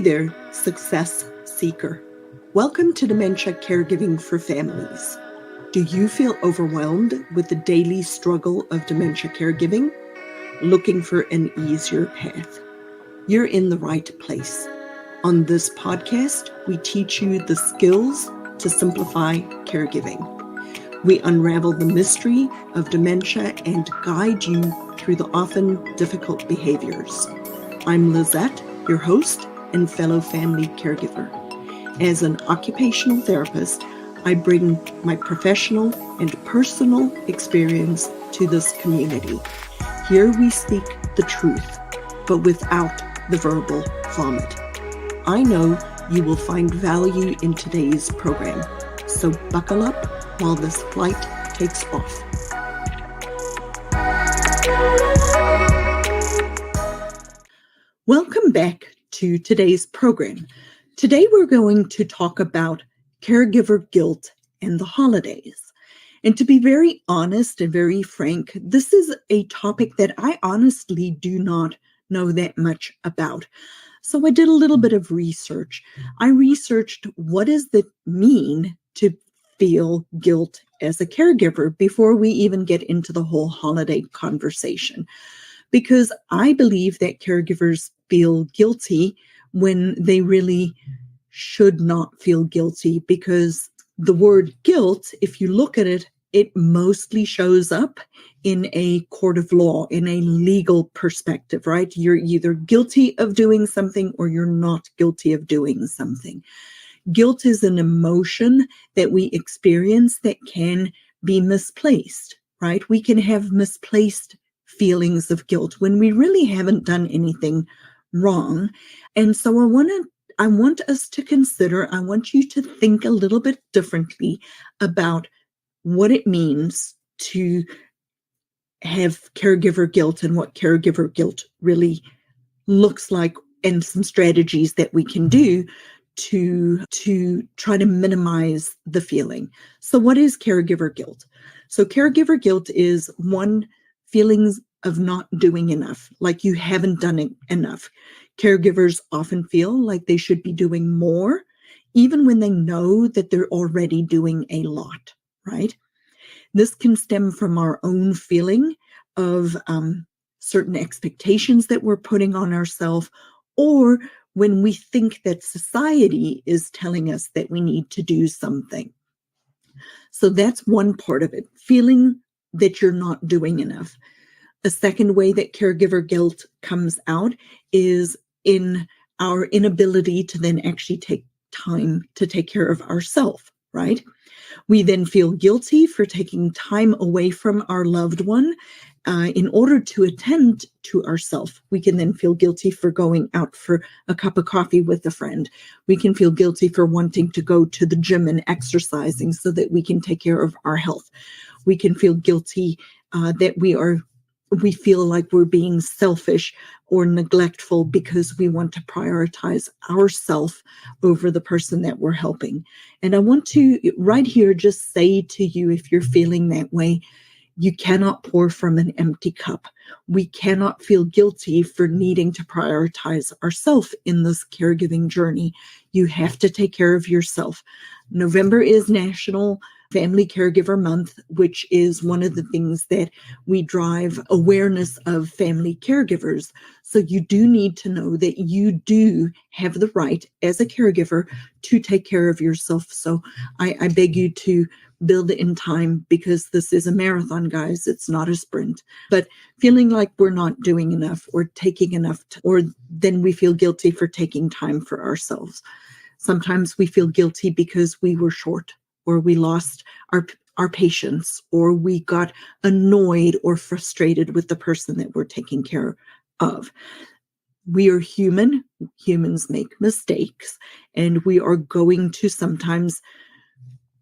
there, success seeker. Welcome to Dementia Caregiving for Families. Do you feel overwhelmed with the daily struggle of dementia caregiving? Looking for an easier path? You're in the right place. On this podcast, we teach you the skills to simplify caregiving. We unravel the mystery of dementia and guide you through the often difficult behaviors. I'm Lizette, your host and fellow family caregiver. As an occupational therapist, I bring my professional and personal experience to this community. Here we speak the truth, but without the verbal vomit. I know you will find value in today's program, so buckle up while this flight takes off. Welcome back to today's program. Today we're going to talk about caregiver guilt and the holidays. And to be very honest and very frank, this is a topic that I honestly do not know that much about. So I did a little bit of research. I researched what does it mean to feel guilt as a caregiver before we even get into the whole holiday conversation. Because I believe that caregivers feel guilty when they really should not feel guilty, because the word guilt, if you look at it, it mostly shows up in a court of law, in a legal perspective, right? You're either guilty of doing something or you're not guilty of doing something. Guilt is an emotion that we experience that can be misplaced, right? We can have misplaced feelings of guilt when we really haven't done anything wrong. And so I want us to consider, I want you to think a little bit differently about what it means to have caregiver guilt and what caregiver guilt really looks like, and some strategies that we can do to try to minimize the feeling. So what is caregiver guilt? So caregiver guilt is feelings of not doing enough, like you haven't done it enough. Caregivers often feel like they should be doing more, even when they know that they're already doing a lot, right? This can stem from our own feeling of certain expectations that we're putting on ourselves, or when we think that society is telling us that we need to do something. So that's one part of it, feeling that you're not doing enough. A second way that caregiver guilt comes out is in our inability to then actually take time to take care of ourselves, right? We then feel guilty for taking time away from our loved one in order to attend to ourselves. We can then feel guilty for going out for a cup of coffee with a friend. We can feel guilty for wanting to go to the gym and exercising so that we can take care of our health. We can feel guilty that we feel like we're being selfish or neglectful because we want to prioritize ourselves over the person that we're helping. And I want to right here just say to you, if you're feeling that way, you cannot pour from an empty cup. We cannot feel guilty for needing to prioritize ourselves in this caregiving journey. You have to take care of yourself. November is National Family Caregiver Month, which is one of the things that we drive awareness of family caregivers. So you do need to know that you do have the right as a caregiver to take care of yourself. So I beg you to build in time, because this is a marathon, guys. It's not a sprint. But feeling like we're not doing enough or taking enough, or then we feel guilty for taking time for ourselves. Sometimes we feel guilty because we were short, or we lost our patience, or we got annoyed or frustrated with the person that we're taking care of. We are human. Humans make mistakes, and we are going to sometimes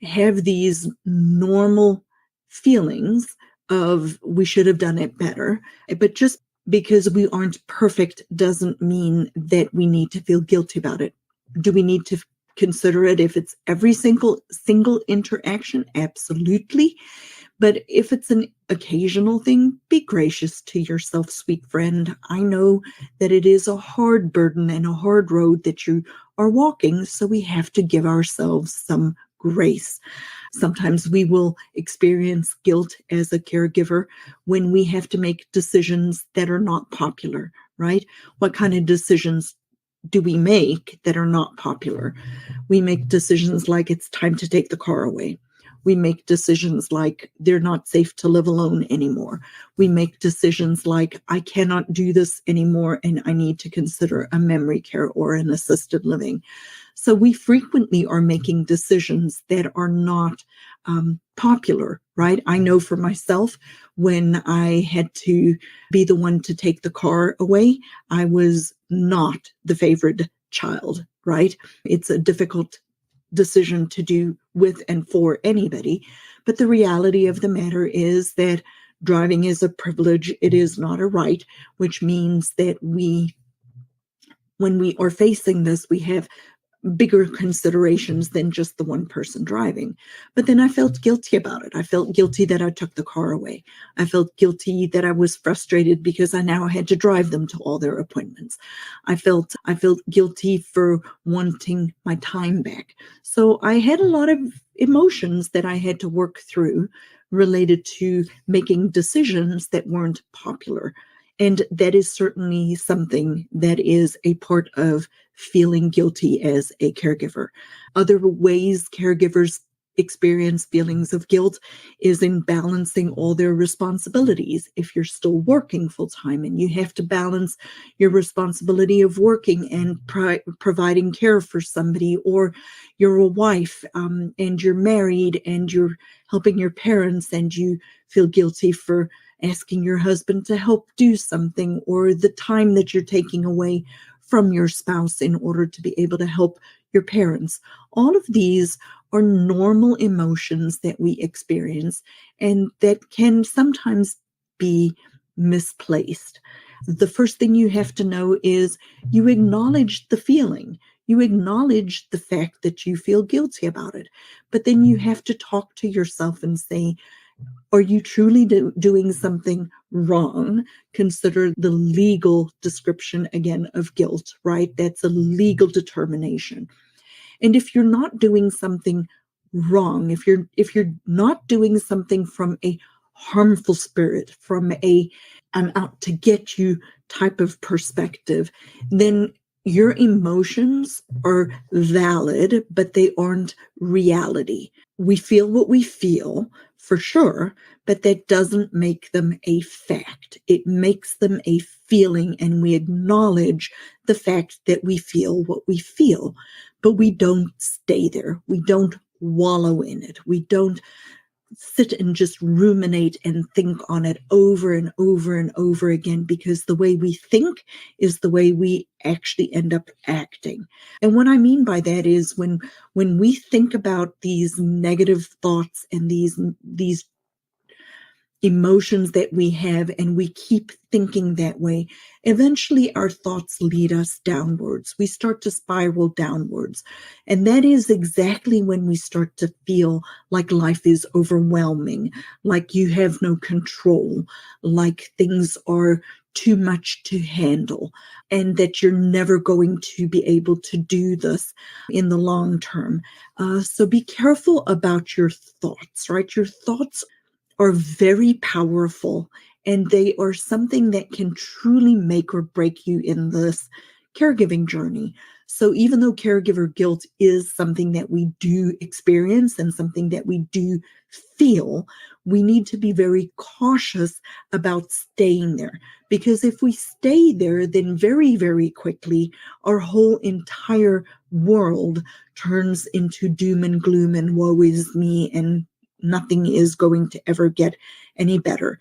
have these normal feelings of we should have done it better. But just because we aren't perfect doesn't mean that we need to feel guilty about it. Do we need to consider it if it's every single interaction? Absolutely. But if it's an occasional thing, be gracious to yourself, sweet friend. I know that it is a hard burden and a hard road that you are walking, so we have to give ourselves some grace. Sometimes we will experience guilt as a caregiver when we have to make decisions that are not popular, right? What kind of decisions do we make that are not popular? We make decisions like it's time to take the car away. We make decisions like they're not safe to live alone anymore. We make decisions like I cannot do this anymore and I need to consider a memory care or an assisted living. So we frequently are making decisions that are not popular, right? I know for myself, when I had to be the one to take the car away, I was not the favorite child, right? It's a difficult decision to do with and for anybody. But the reality of the matter is that driving is a privilege, it is not a right, which means that when we are facing this, we have bigger considerations than just the one person driving. But then I felt guilty about it. I felt guilty that I took the car away. I felt guilty that I was frustrated because I now had to drive them to all their appointments. I felt guilty for wanting my time back. So I had a lot of emotions that I had to work through related to making decisions that weren't popular. And that is certainly something that is a part of feeling guilty as a caregiver. Other ways caregivers experience feelings of guilt is in balancing all their responsibilities. If you're still working full time and you have to balance your responsibility of working and providing care for somebody, or you're a wife and you're married and you're helping your parents and you feel guilty for asking your husband to help do something, or the time that you're taking away from your spouse in order to be able to help your parents. All of these are normal emotions that we experience and that can sometimes be misplaced. The first thing you have to know is you acknowledge the feeling. You acknowledge the fact that you feel guilty about it. But then you have to talk to yourself and say, are you truly doing something wrong? Consider the legal description again of guilt, right? That's a legal determination. And if you're not doing something wrong, if you're not doing something from a harmful spirit, from a I'm out to get you type of perspective, then your emotions are valid, but they aren't reality. We feel what we feel for sure, but that doesn't make them a fact. It makes them a feeling, and we acknowledge the fact that we feel what we feel, but we don't stay there. We don't wallow in it. We don't sit and just ruminate and think on it over and over and over again, because the way we think is the way we actually end up acting. And what I mean by that is when we think about these negative thoughts and these emotions that we have and we keep thinking that way, eventually our thoughts lead us downwards. We start to spiral downwards. And that is exactly when we start to feel like life is overwhelming, like you have no control, like things are too much to handle, and that you're never going to be able to do this in the long term. So be careful about your thoughts, right? Your thoughts are very powerful, and they are something that can truly make or break you in this caregiving journey. So even though caregiver guilt is something that we do experience and something that we do feel, we need to be very cautious about staying there. Because if we stay there, then very, very quickly, our whole entire world turns into doom and gloom and woe is me, and nothing is going to ever get any better.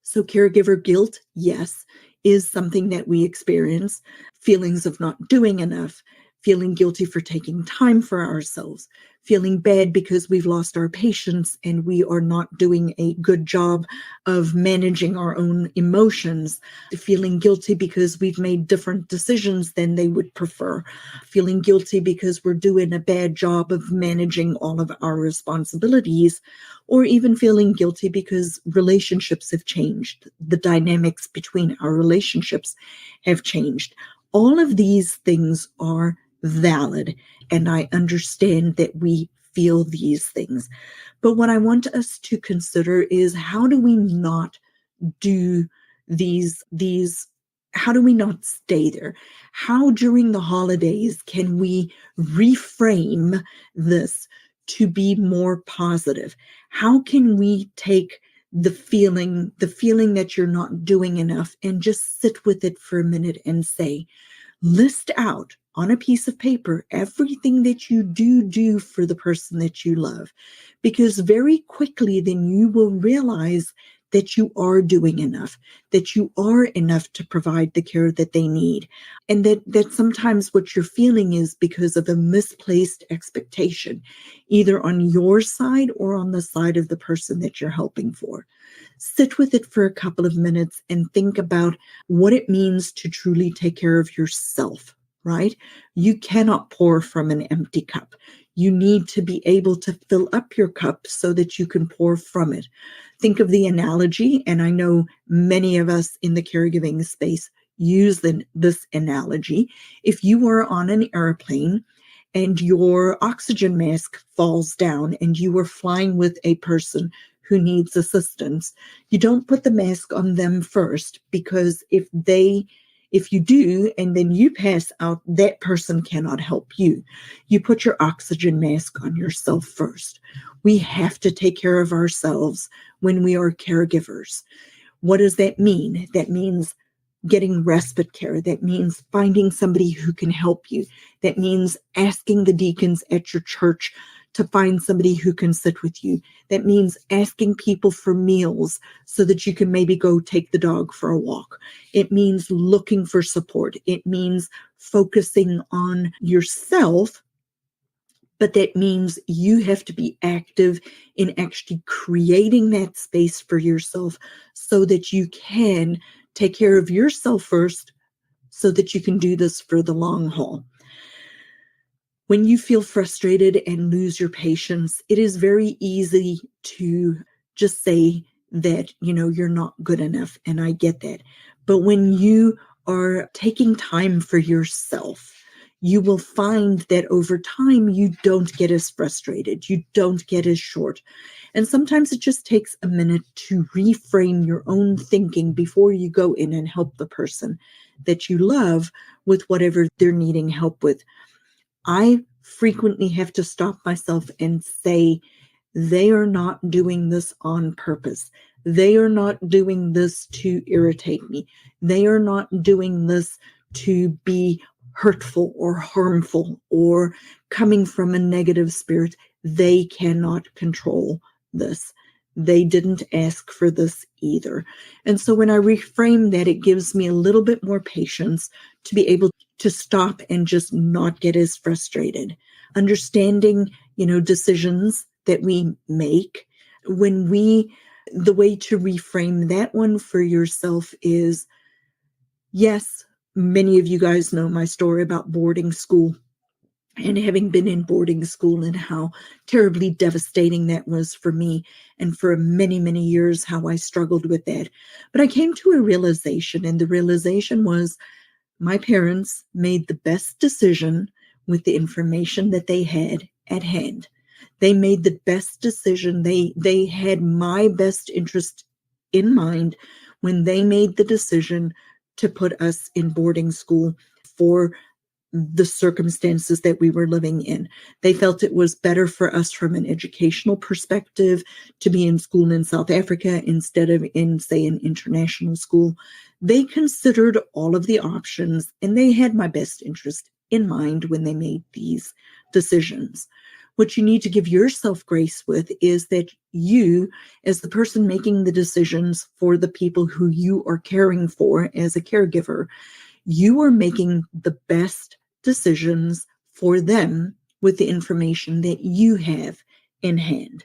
So caregiver guilt, yes, is something that we experience. Feelings of not doing enough, feeling guilty for taking time for ourselves, feeling bad because we've lost our patience and we are not doing a good job of managing our own emotions, feeling guilty because we've made different decisions than they would prefer, feeling guilty because we're doing a bad job of managing all of our responsibilities, or even feeling guilty because relationships have changed. The dynamics between our relationships have changed. All of these things are valid, and I understand that we feel these things. But what I want us to consider is, how do we not do these how do we not stay there? How during the holidays can we reframe this to be more positive? How can we take the feeling that you're not doing enough and just sit with it for a minute and say, list out on a piece of paper everything that you do for the person that you love, because very quickly then you will realize that you are doing enough, that you are enough to provide the care that they need, and that sometimes what you're feeling is because of a misplaced expectation, either on your side or on the side of the person that you're helping for. Sit with it for a couple of minutes and think about what it means to truly take care of yourself, right? You cannot pour from an empty cup. You need to be able to fill up your cup so that you can pour from it. Think of the analogy, and I know many of us in the caregiving space use this analogy. If you are on an airplane and your oxygen mask falls down and you are flying with a person who needs assistance, you don't put the mask on them first, because if you do and then you pass out, that person cannot help you. You put your oxygen mask on yourself first. We have to take care of ourselves when we are caregivers. What does that mean? That means getting respite care. That means finding somebody who can help you. That means asking the deacons at your church to find somebody who can sit with you. That means asking people for meals so that you can maybe go take the dog for a walk. It means looking for support. It means focusing on yourself, but that means you have to be active in actually creating that space for yourself so that you can take care of yourself first, so that you can do this for the long haul. When you feel frustrated and lose your patience, it is very easy to just say that, you're not good enough, and I get that. But when you are taking time for yourself, you will find that over time, you don't get as frustrated. You don't get as short. And sometimes it just takes a minute to reframe your own thinking before you go in and help the person that you love with whatever they're needing help with. I frequently have to stop myself and say, they are not doing this on purpose. They are not doing this to irritate me. They are not doing this to be hurtful or harmful or coming from a negative spirit. They cannot control this. They didn't ask for this either. And so when I reframe that, it gives me a little bit more patience to be able to stop and just not get as frustrated. Understanding, decisions that we make, the way to reframe that one for yourself is, yes, many of you guys know my story about boarding school and having been in boarding school and how terribly devastating that was for me, and for many, many years how I struggled with that. But I came to a realization, and the realization was my parents made the best decision with the information that they had at hand. They made the best decision. They had my best interest in mind when they made the decision to put us in boarding school for the circumstances that we were living in. They felt it was better for us from an educational perspective to be in school in South Africa instead of in, say, an international school. They considered all of the options, and they had my best interest in mind when they made these decisions. What you need to give yourself grace with is that you, as the person making the decisions for the people who you are caring for as a caregiver, you are making the best decisions for them with the information that you have in hand.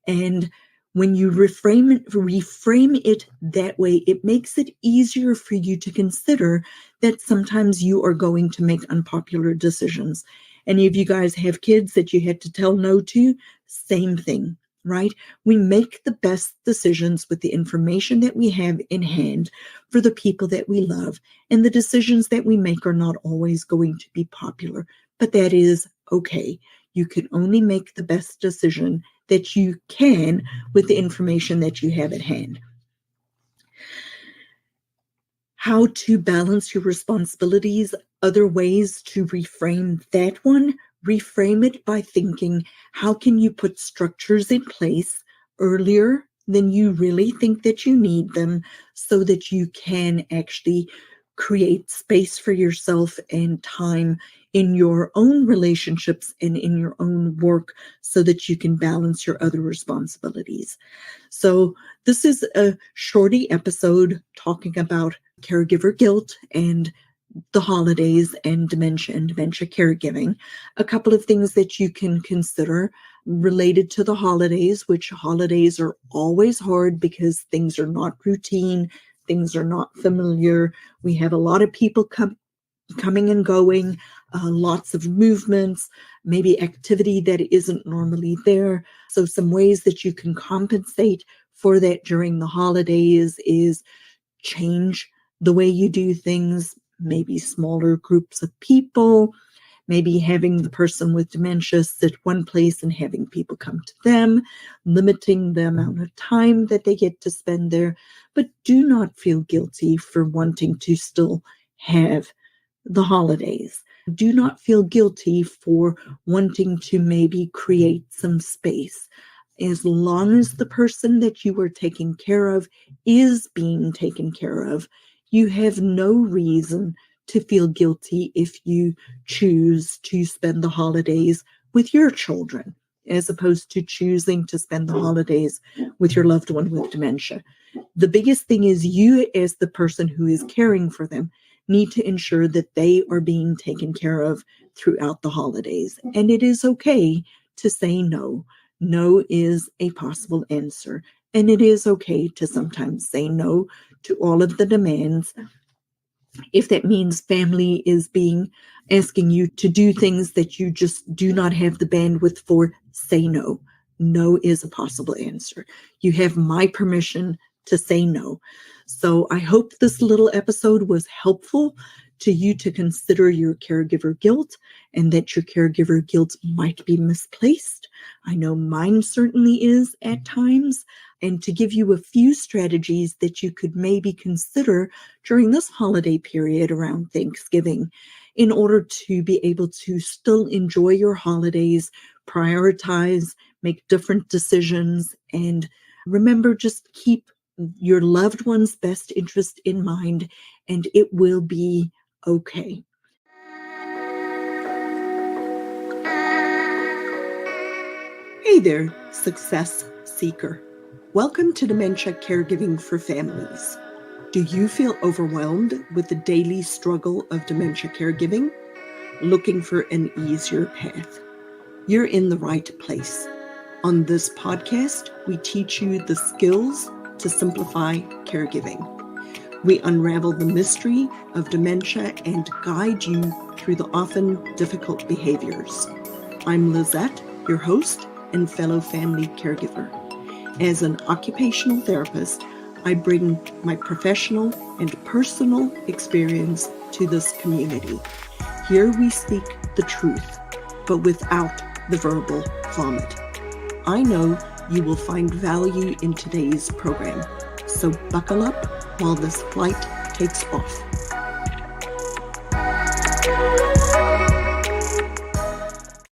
And when you reframe it that way, it makes it easier for you to consider that sometimes you are going to make unpopular decisions. Any of you guys have kids that you had to tell no to? Same thing, right? We make the best decisions with the information that we have in hand for the people that we love. And the decisions that we make are not always going to be popular, but that is okay. You can only make the best decision that you can with the information that you have at hand. How to balance your responsibilities, other ways to reframe that one. Reframe it by thinking, how can you put structures in place earlier than you really think that you need them so that you can actually create space for yourself and time in your own relationships and in your own work so that you can balance your other responsibilities. So this is a shorty episode talking about caregiver guilt and the holidays and dementia caregiving. A couple of things that you can consider related to the holidays, which holidays are always hard because things are not routine, things are not familiar. We have a lot of people coming and going, lots of movements, maybe activity that isn't normally there. So some ways that you can compensate for that during the holidays is change the way you do things, maybe smaller groups of people, maybe having the person with dementia sit one place and having people come to them, limiting the amount of time that they get to spend there. But do not feel guilty for wanting to still have the holidays. Do not feel guilty for wanting to maybe create some space. As long as the person that you are taking care of is being taken care of, you have no reason to feel guilty if you choose to spend the holidays with your children, as opposed to choosing to spend the holidays with your loved one with dementia. The biggest thing is you, as the person who is caring for them, need to ensure that they are being taken care of throughout the holidays. And it is okay to say no. No is a possible answer. And it is okay to sometimes say no to all of the demands. If that means family is asking you to do things that you just do not have the bandwidth for, say no. No is a possible answer. You have my permission to say no. So I hope this little episode was helpful to you to consider your caregiver guilt and that your caregiver guilt might be misplaced. I know mine certainly is at times, and to give you a few strategies that you could maybe consider during this holiday period around Thanksgiving in order to be able to still enjoy your holidays, prioritize, make different decisions, and remember, just keep your loved one's best interest in mind, and it will be okay. Hey there, success seeker. Welcome to Dementia Caregiving for Families. Do you feel overwhelmed with the daily struggle of dementia caregiving? Looking for an easier path? You're in the right place. On this podcast, we teach you the skills to simplify caregiving. We unravel the mystery of dementia and guide you through the often difficult behaviors. I'm Lizette, your host and fellow family caregiver. As an occupational therapist, I bring my professional and personal experience to this community. Here we speak the truth, but without the verbal vomit. I know you will find value in today's program, so buckle up while this flight takes off.